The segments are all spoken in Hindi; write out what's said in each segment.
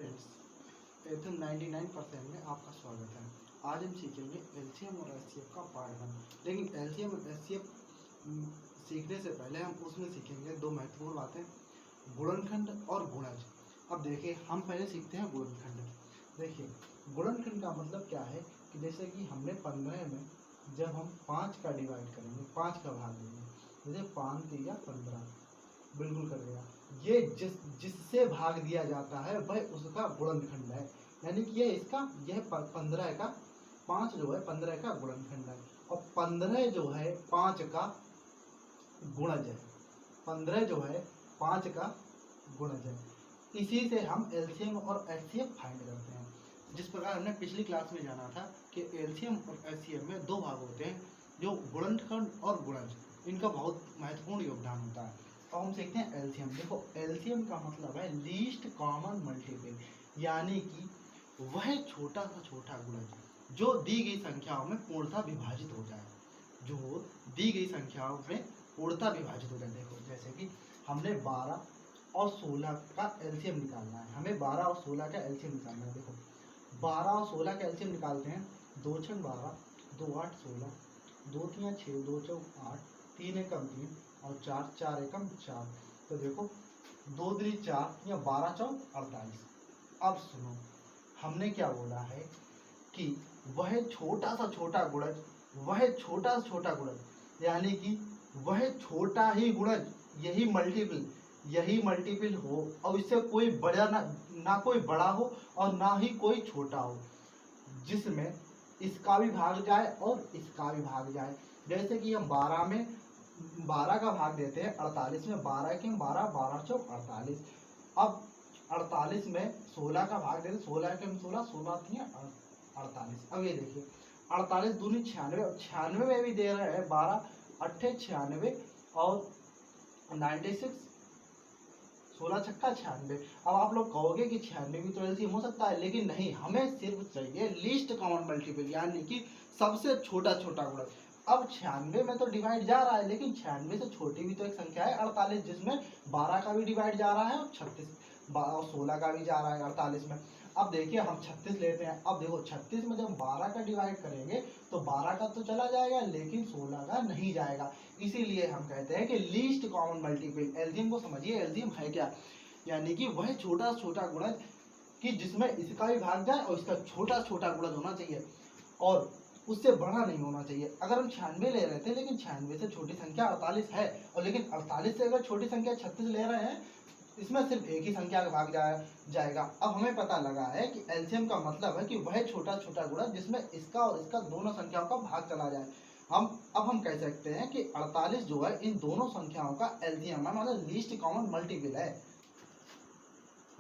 फ्रेंड्स, एथम 99% में आपका स्वागत है। आज हम सीखेंगे एलसीएम और एचसीएफ का पार्ट 1। लेकिन एलसीएम और एचसीएफ सीखने से पहले हम उसमें सीखेंगे दो महत्वपूर्ण बातें, गुणनखंड और गुणज। अब देखिए, हम पहले सीखते हैं गुणनखंड। देखिए, गुणनखंड का मतलब क्या है कि जैसे कि हमने 15 में जब हम 5 का डिवाइड करेंगे, 5 का भाग देंगे, जैसे 5 3 या 15, बिल्कुल कर दिया। ये जिससे भाग दिया जाता है वह उसका गुणनखंड है, यानी कि यह 15 का 5 जो है 15 का गुणनखंड है, और 15 जो है 5 का गुणज है। 15 जो है 5 का गुणज है। इसी से हम एलसीएम और एचसीएफ फाइंड करते हैं। जिस प्रकार हमने पिछली क्लास में जाना था कि एलसीएम और एचसीएफ में दो भाग होते हैं, जो गुणनखंड और गुणज, इनका बहुत महत्वपूर्ण योगदान होता है। अब हम सीखते हैं एलसीएम। देखो, एलसीएम का मतलब है लीस्ट कॉमन मल्टीपल, यानी कि वह छोटा सा छोटा गुणज जो दी गई संख्याओं में पूर्णतः विभाजित हो जाए, जो दी गई संख्याओं में पूर्णतः विभाजित हो जाए। देखो, जैसे कि हमने 12 और 16 का एलसीएम निकालना है, हमें 12 और 16 का एलसीएम निकालना है। देखो, 12 और 16 का एलसीएम निकालते हैं। 2 6 12, 2 8 16, 2 3 6, 2 4 8, 3 एकम 3 और 4 4 एकम 4। तो देखो, 2 3 4 या 12 4 48। अब सुनो, हमने क्या बोला है कि वह छोटा सा छोटा गुणज, वह छोटा सा छोटा गुणज, यानी कि वह छोटा ही गुणज, यही मल्टीपल हो, और इससे कोई बड़ा ना कोई बड़ा हो और ना ही कोई छोटा हो, जिसमें इसका भी भाग जाए और इसका भी भाग जाए। जैसे कि हम 12 में 12 का भाग देते हैं 48 में, 12 के 12, 12 चौक 48। अब 48 में 16 का भाग देते, 16 के 16, 16 3 48। अब ये देखिए, 48 दूनी 96, 96 में भी दे रहे हैं 12 8 96 और 96, 16 छक्का 96। अब आप लोग कहोगे कि 96 भी तो एलसीएम हो सकता है, लेकिन नहीं, हमें सिर्फ चाहिए लीस्ट कॉमन मल्टीपल, यानी कि सबसे छोटा छोटा गुणज। अब 96 में तो डिवाइड जा रहा है, लेकिन 96 से छोटी भी तो एक संख्या है 48, जिसमें 12 का भी डिवाइड जा रहा है और 16 का भी जा रहा है 48 में। अब देखिए, हम 36 लेते हैं। अब देखो, 36 में जब 12 का डिवाइड करेंगे तो 12 का तो चला जाएगा, लेकिन 16 का नहीं जाएगा। इसीलिए हम कहते हैं कि लीस्ट कॉमन मल्टीपल। एलसीएम को समझिए, एलसीएम है क्या, यानी कि वह छोटा छोटा गुणज कि जिसमें इसका भी भाग जाए और इसका छोटा छोटा गुणज होना चाहिए, और उससे बड़ा नहीं होना चाहिए। अगर हम 96 ले रहे थे, लेकिन 96 से छोटी संख्या 48 है, और लेकिन 48 से अगर छोटी संख्या 36 ले रहे हैं, इसमें सिर्फ एक ही संख्या का भाग जाएगा। अब हमें पता लगा है कि एलसीएम का मतलब है कि वह छोटा छोटा गुणज जिसमें इसका और इसका दोनों संख्याओं का भाग चला जाए। हम कह सकते हैं कि 48 जो है इन दोनों संख्याओं का एलसीएम है, मतलब लीस्ट कॉमन मल्टीपल है।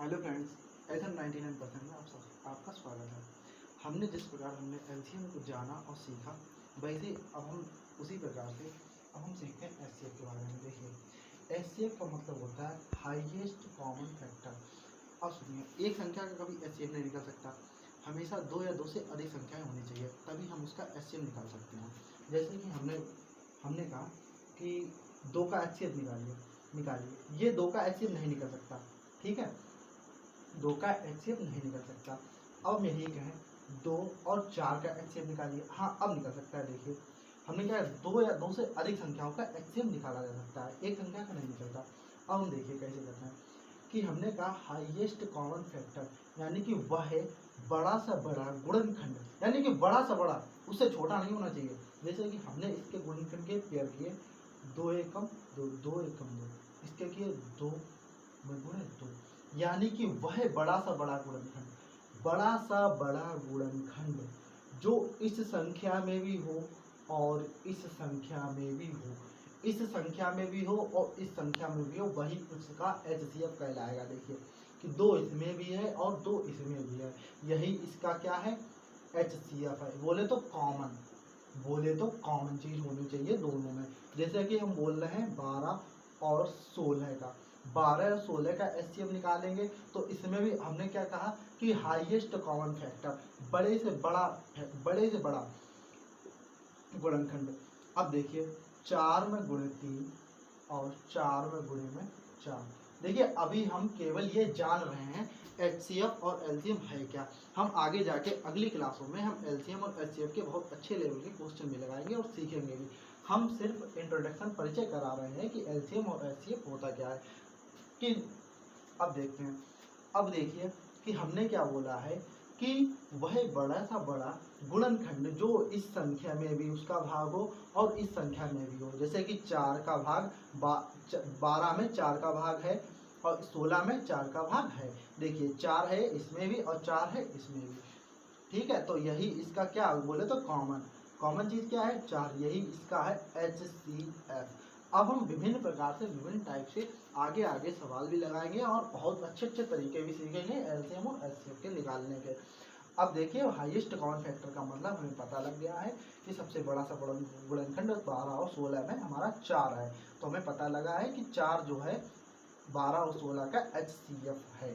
हेलो फ्रेंड्स, एथम 99% में आपका स्वागत है। हमने जिस प्रकार हमने एलसीएम को जाना और सीखा, वैसे अब हम उसी प्रकार से अब हम सीखते हैं एचसीएफ के बारे में। देखिए, एचसीएफ का मतलब होता है हाईएस्ट कॉमन फैक्टर। अब सुनिए, एक संख्या का कभी एचसीएफ नहीं निकल सकता, हमेशा 2 या 2 से अधिक संख्याएं होनी चाहिए, तभी हम उसका एचसीएफ निकाल सकते हैं। जैसे कि हमने कहा कि 2 का एचसीएफ निकालिए, ये 2 का एचसीएफ नहीं निकल सकता, ठीक है, 2 का एचसीएफ नहीं निकल सकता। अब हम यही कहें 2 और 4 का एचसीएफ निकालिए, हाँ अब निकल सकता है। देखिए, हमने क्या 2 या 2 से अधिक संख्याओं का एचसीएफ निकाला जा सकता है, एक संख्या का नहीं निकलता। अब हम देखिए कैसे करते हैं कि हमने कहा हाईएस्ट कॉमन फैक्टर, यानी कि वह है बड़ा सा बड़ा गुणनखंड, यानी कि बड़ा सा बड़ा, उससे छोटा नहीं होना चाहिए। जैसे कि हमने इसके गुणनखंड के पेयर किए 2 एकम 2, 2 एकम 2, इसके किए 2 गुणे 2, यानी कि वह बड़ा सा बड़ा गुणनखंड, बड़ा सा बड़ा गुणनखंड जो इस संख्या में भी हो और इस संख्या में भी हो, इस संख्या में भी हो और इस संख्या में भी हो, वही उसका एचसीएफ कहलाएगा। देखिए कि 2 इसमें भी है और 2 इसमें भी है, यही इसका क्या है, एचसीएफ है। बोले तो कॉमन चीज होनी चाहिए दोनों में। जैसे कि हम बोल रहे हैं 12 और 16 का, 12 और 16 का एचसीएफ निकालेंगे, तो इसमें भी हमने क्या कहा कि हाईएस्ट कॉमन फैक्टर, बड़े से बड़ा गुणनखंड। अब देखिए, 4 में गुणे 3 और 4 में गुणे में 4, देखिए अभी हम केवल ये जान रहे हैं HCF और एलसीएम है क्या। हम आगे जाके अगली क्लासों में हम एलसीएम और HCF के बहुत अच्छे लेवल के क्वेश्चन भी लगाएंगे और सीखेंगे भी। हम सिर्फ इंट्रोडक्शन परिचय करा रहे हैं कि एलसीएम और HCF होता क्या है। कि अब देखते हैं, अब देखिए कि हमने क्या बोला है कि वह बड़ा सा बड़ा गुणनखंड जो इस संख्या में भी उसका भाग हो और इस संख्या में भी हो, जैसे कि 4 का भाग 12 में 4 का भाग है और 16 में 4 का भाग है। देखिए 4 है इसमें भी और 4 है इसमें भी, ठीक है। तो यही इसका क्या बोले तो कॉमन चीज क्या है, 4, यही इसका है HCF। अब हम विभिन्न प्रकार से विभिन्न टाइप से आगे आगे सवाल भी लगाएंगे और बहुत अच्छे अच्छे तरीके भी सीखेंगे एलसीएम और एचसीएफ के निकालने के। अब देखिए हाईएस्ट कॉमन फैक्टर का मतलब हमें पता लग गया है कि सबसे बड़ा सा गुणनखंड 12 और 16 में हमारा 4 है। तो हमें पता लगा है कि 4 जो है 12 और 16 का HCF है।